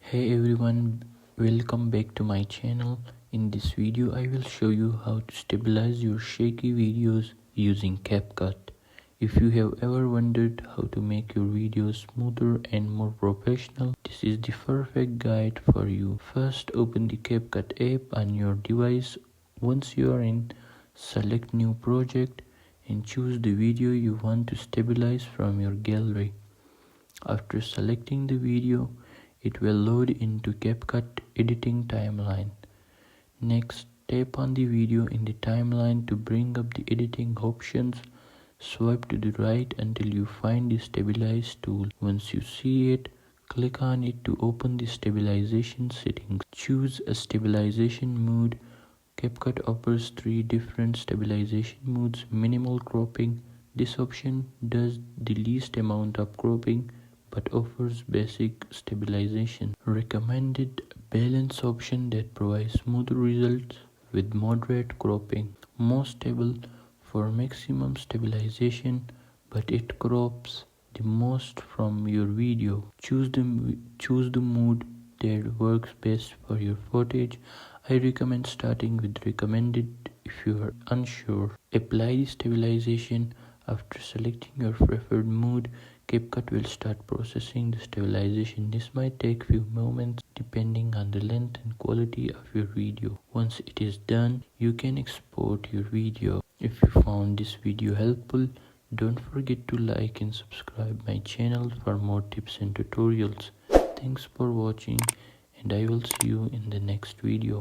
Hey everyone, welcome back to my channel. In this video I will show you how to stabilize your shaky videos using CapCut. If you have ever wondered how to make your videos smoother and more professional, this is the perfect guide for you. First, open the CapCut app on your device. Once you are in, select new project and choose the video you want to stabilize from your gallery. After selecting the video, it will load into CapCut editing timeline. Next, tap on the video in the timeline to bring up the editing options. Swipe to the right until you find the Stabilize tool. Once you see it, click on it to open the stabilization settings. Choose a stabilization mode. CapCut offers 3 different stabilization modes. Minimal cropping. This option does the least amount of cropping but offers basic stabilization. Recommended balance option that provides smooth results with moderate cropping. Most stable for maximum stabilization, but it crops the most from your video. Choose the mode that works best for your footage. I recommend starting with recommended if you are unsure. Apply the stabilization. After selecting your preferred mode, CapCut will start processing the stabilization. This might take few moments depending on the length and quality of your video. Once it is done, you can export your video. If you found this video helpful, don't forget to like and subscribe my channel for more tips and tutorials. Thanks for watching, and I will see you in the next video.